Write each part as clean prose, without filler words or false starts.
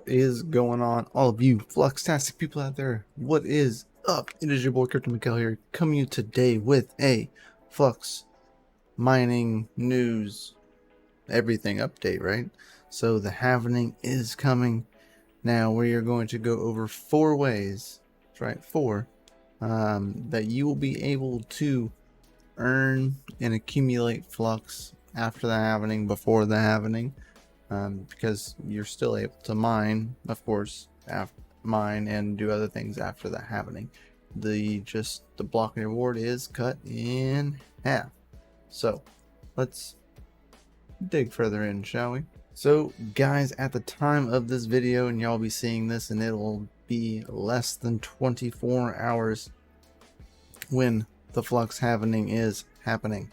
is going on, all of you Fluxtastic people out there? What is up? It is your boy CryptoMykel here, coming to you today with a Flux Mining news, everything update, right? So the Halving is coming. Now we are going to go over 4 ways, that's right, 4, that you will be able to earn and accumulate Flux after the Halving, before the Halving. Because you're still able to mine, of course, mine and do other things after the happening. The block reward is cut in half. So let's dig further in, shall we? So guys, at the time of this video, and y'all be seeing this, and it will be less than 24 hours when the Flux Halving is happening.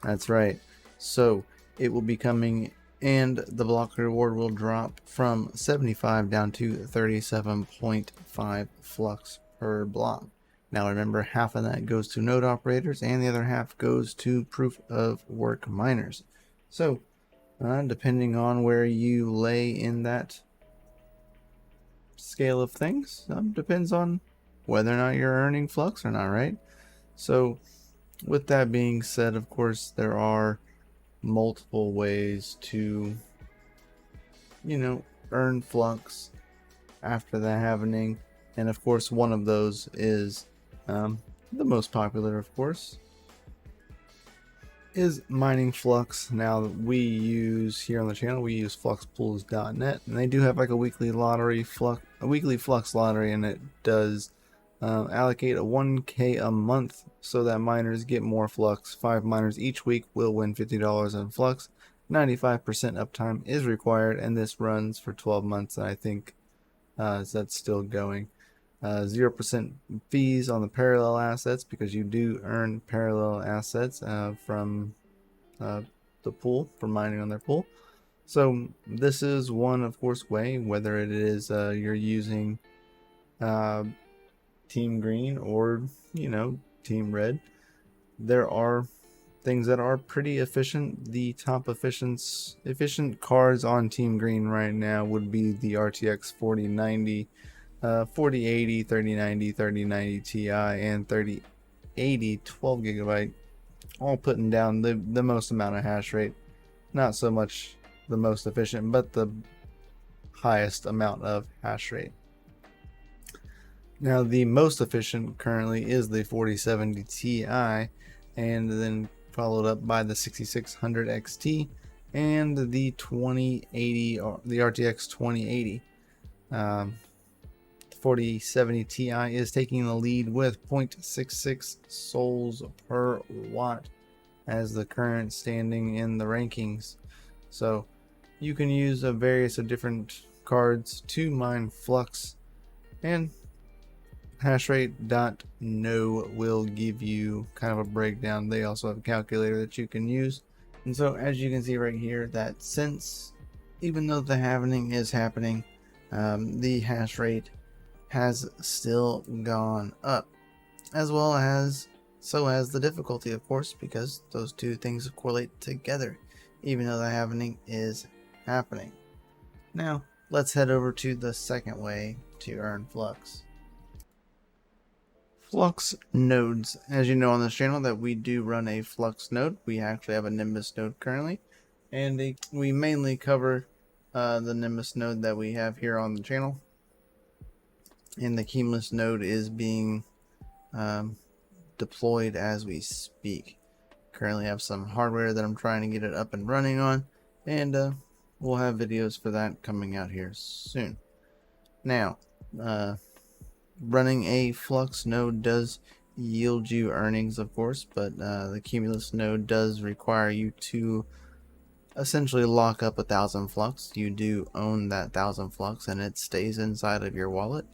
That's right. So it will be coming, and the block reward will drop from 75 down to 37.5 flux per block. Now remember, half of that goes to node operators and the other half goes to proof of work miners. So depending on where you lay in that scale of things, depends on whether or not you're earning flux or not, right? So with that being said, of course, there are multiple ways to, earn flux after the Halving, and of course one of those is the most popular, of course, is mining flux. Now we use here on the channel, we use fluxpools.net, and they do have like a weekly flux lottery, and it does allocate a 1K a month so that miners get more flux. 5 miners each week will win $50 in flux. 95% uptime is required, and this runs for 12 months, and I think that's still going. 0% fees on the parallel assets, because you do earn parallel assets from the pool, for mining on their pool. So this is one, of course, way, whether it is you're using Team Green or Team Red. There are things that are pretty efficient. The top efficient cards on Team Green right now would be the RTX 4090, 4080, 3090, 3090 Ti, and 3080 12GB, all putting down the most amount of hash rate. Not so much the most efficient, but the highest amount of hash rate. Now the most efficient currently is the 4070 Ti, and then followed up by the 6600 XT and the 2080, or the RTX 2080. 4070 Ti is taking the lead with 0.66 souls per watt as the current standing in the rankings. So you can use a various of different cards to mine flux, and hashrate.no will give you kind of a breakdown. They also have a calculator that you can use. And so as you can see right here, that since, even though the halving is happening, the hash rate has still gone up, as well as the difficulty, of course, because those two things correlate together, even though the halving is happening. Now let's head over to the second way to earn flux. Flux nodes. As you know on this channel that we do run a Flux node. We actually have a Nimbus node currently, and we mainly cover the Nimbus node that we have here on the channel, and the Keyless node is being deployed as we speak. Currently have some hardware that I'm trying to get it up and running on, and we'll have videos for that coming out here soon. Now running a Flux node does yield you earnings, of course, but the Cumulus node does require you to essentially lock up 1,000 flux. You do own that 1,000 flux, and it stays inside of your wallet,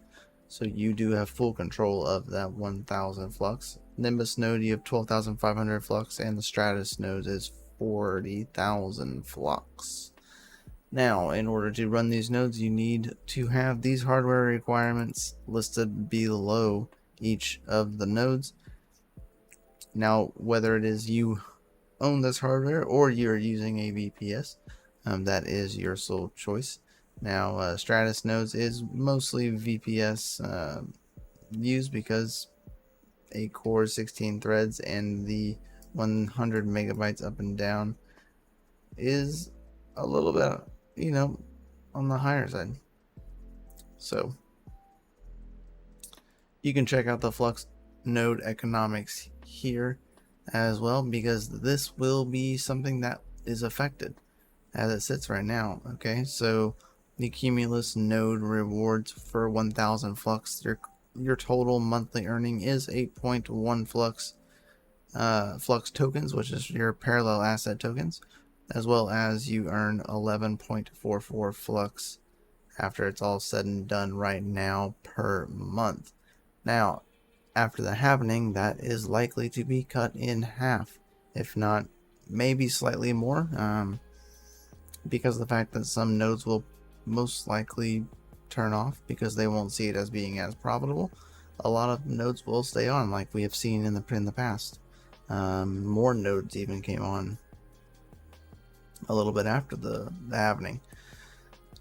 so you do have full control of that 1,000 flux. Nimbus node, you have 12,500 flux, and the Stratus node is 40,000 flux. Now, in order to run these nodes, you need to have these hardware requirements listed below each of the nodes. Now, whether it is you own this hardware or you're using a VPS, that is your sole choice. Now, Stratus nodes is mostly VPS used because 8 cores, 16 threads, and the 100 megabytes up and down is a little bit, you know, on the higher side. So you can check out the FLUX node economics here as well, because this will be something that is affected as it sits right now. Okay, so the cumulus node rewards for 1000 flux, your total monthly earning is 8.1 flux tokens, which is your parallel asset tokens, as well as you earn 11.44 flux after it's all said and done right now per month. Now, after the halving, that is likely to be cut in half, if not maybe slightly more, because of the fact that some nodes will most likely turn off because they won't see it as being as profitable. A lot of nodes will stay on, like we have seen in the past. More nodes even came on a little bit after the halving.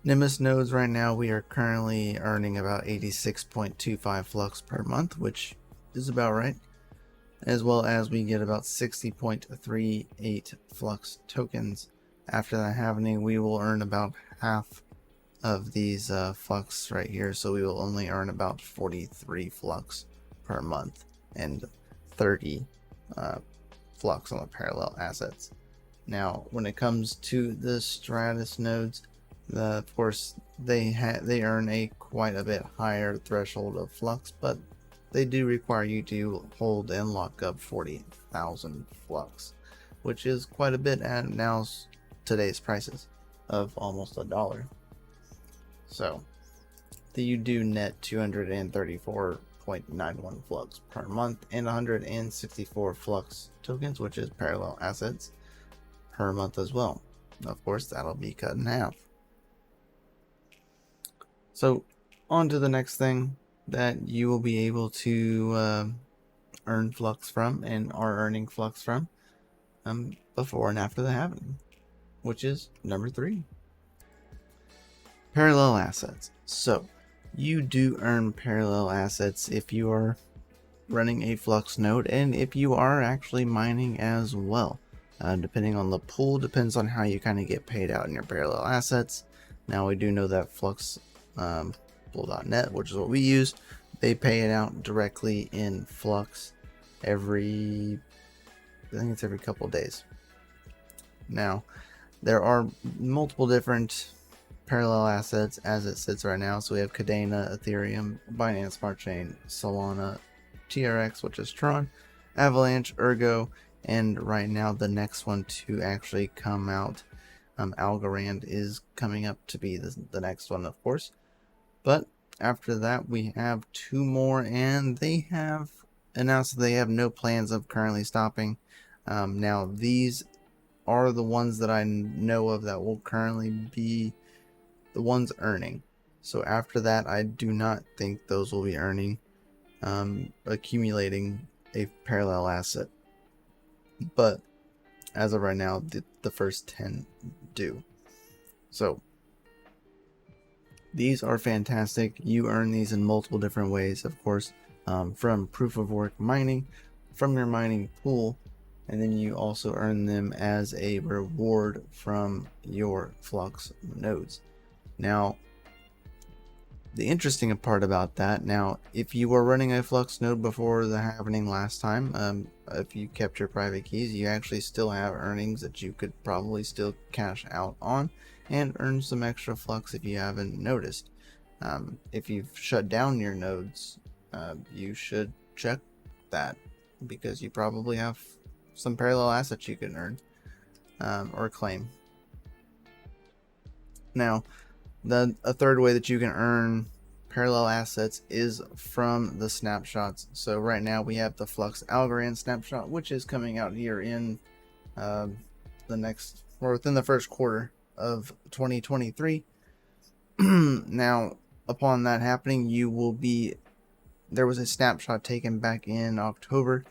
Nimbus nodes right now, we are currently earning about 86.25 flux per month, which is about right, as well as we get about 60.38 flux tokens. After the halving, we will earn about half of these flux right here, so we will only earn about 43 flux per month and 30 flux on the parallel assets. Now, when it comes to the Stratus nodes, of course they earn a quite a bit higher threshold of flux, but they do require you to hold and lock up 40,000 flux, which is quite a bit at today's prices of almost $1. So you do net 234.91 flux per month and 164 flux tokens, which is parallel assets, per month as well. Of course, that'll be cut in half. So on to the next thing that you will be able to earn flux from and are earning flux from before and after the halving, which is number 3. Parallel assets. So you do earn parallel assets if you are running a FLUX node and if you are actually mining as well. Depending on the pool, depends on how you kind of get paid out in your parallel assets. Now we do know that FLUX pool.net, which is what we use, they pay it out directly in flux I think it's every couple of days. Now there are multiple different parallel assets as it sits right now. So we have Cadena, Ethereum, Binance Smart Chain, Solana, TRX, which is Tron, Avalanche, Ergo, and right now the next one to actually come out, Algorand, is coming up to be the next one, of course. But after that, we have 2 more, and they have announced that they have no plans of currently stopping. Now, these are the ones that I know of that will currently be the ones earning. So after that, I do not think those will be earning, accumulating a parallel asset. But as of right now, the first 10 do. So these are fantastic. You earn these in multiple different ways, of course, from proof of work mining, from your mining pool, and then you also earn them as a reward from your FLUX nodes. Now, the interesting part about that, now, if you were running a FLUX node before the halving last time, if you kept your private keys, you actually still have earnings that you could probably still cash out on and earn some extra flux if you haven't noticed. If you've shut down your nodes, you should check that, because you probably have some parallel assets you can earn or claim. Now, a third way that you can earn parallel assets is from the snapshots. So right now we have the FLUX Algorand snapshot, which is coming out here in within the first quarter of 2023. Now, upon that happening, there was a snapshot taken back in October,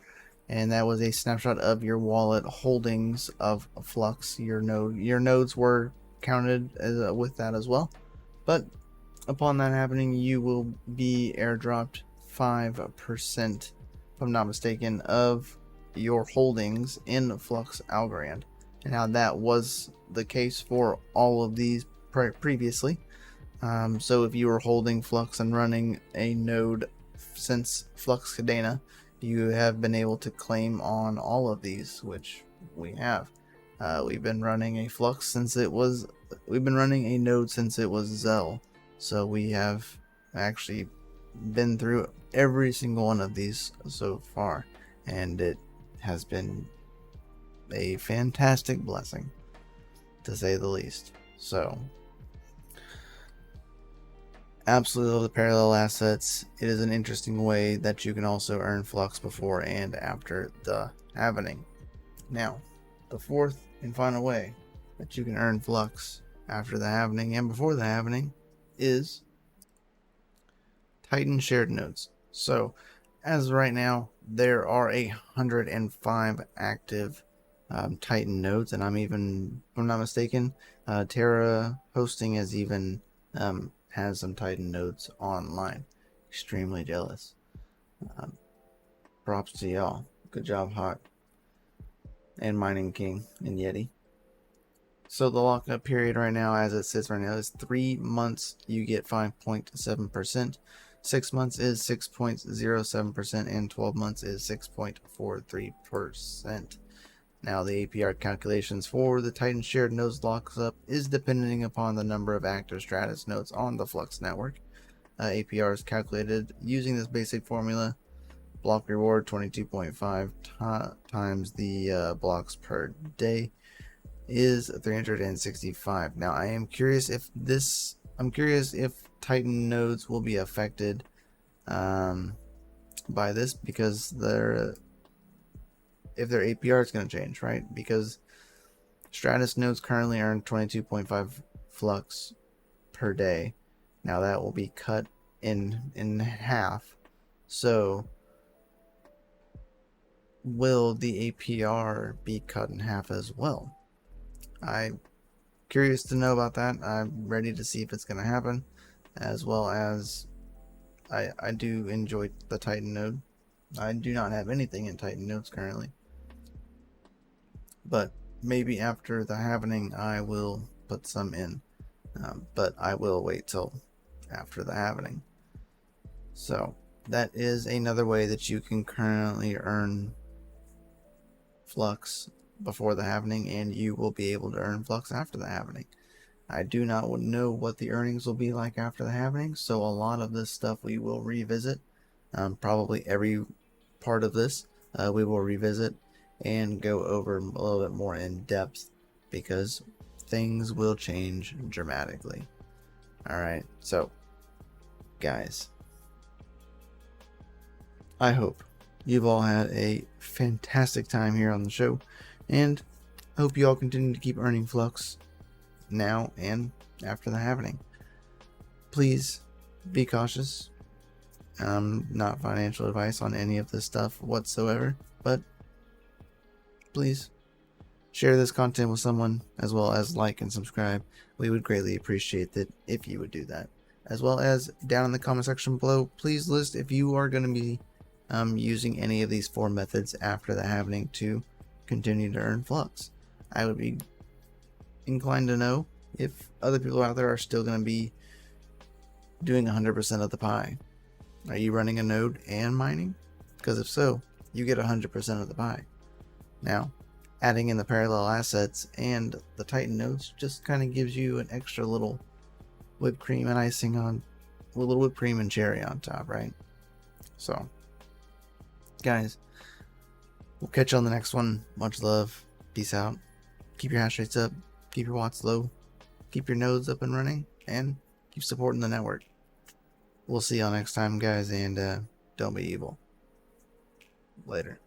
and that was a snapshot of your wallet holdings of FLUX. Your nodes were counted with that as well, But upon that happening, you will be airdropped 5%, if I'm not mistaken, of your holdings in Flux Algorand. And now that was the case for all of these previously. So if you were holding Flux and running a node since Flux Cadena, you have been able to claim on all of these, which we have. We've been running a Flux since it was, we've been running a node since it was Zell. So we have actually been through every single one of these so far, and it has been a fantastic blessing, to say the least. So absolutely love the parallel assets. It is an interesting way that you can also earn Flux before and after the halving. Now, the fourth and final way that you can earn Flux after the halving and before the halving is Titian Shared Nodes. So, as of right now, there are 105 active Titan nodes, and if I'm not mistaken, Terra Hosting has even has some Titan nodes online. Extremely jealous. Props to y'all. Good job, Hawk and Mining King and Yeti. So the lockup period right now, as it sits right now, is 3 months. You get 5.7%. 6 months is 6.07%, and 12 months is 6.43%. Now, the APR calculations for the Titan Shared Nodes lockup is depending upon the number of active Stratus nodes on the Flux network. APR is calculated using this basic formula. Block reward 22.5 times the blocks per day is 365. Now, I'm curious if Titan nodes will be affected by this, because if their APR is going to change, right? Because Stratus nodes currently earn 22.5 Flux per day. Now that will be cut in half. So will the APR be cut in half as well? I'm curious to know about that. I'm ready to see if it's going to happen, as well as I do enjoy the Titan node. I do not have anything in Titan nodes currently, but maybe after the halving I will put some in, but I will wait till after the halving. So that is another way that you can currently earn Flux before the halving, and you will be able to earn Flux after the halving. I do not know what the earnings will be like after the halving, so a lot of this stuff we will revisit. Probably every part of this we will revisit and go over a little bit more in depth, because things will change dramatically. Alright, so guys, I hope you've all had a fantastic time here on the show, and I hope you all continue to keep earning Flux now and after the halving. Please be cautious. Not financial advice on any of this stuff whatsoever, but please share this content with someone, as well as like and subscribe. We would greatly appreciate that if you would do that. As well as down in the comment section below, please list if you are going to be using any of these 4 methods after the halving to continue to earn Flux. I would be inclined to know if other people out there are still going to be doing 100% of the pie. Are you running a node and mining? Because if so, you get 100% of the pie. Now, adding in the parallel assets and the Titan nodes just kind of gives you an extra little whipped cream and icing on, a little whipped cream and cherry on top, right? So, guys, we'll catch you on the next one. Much love. Peace out. Keep your hash rates up. Keep your watts low. Keep your nodes up and running. And keep supporting the network. We'll see y'all next time, guys. And don't be evil. Later.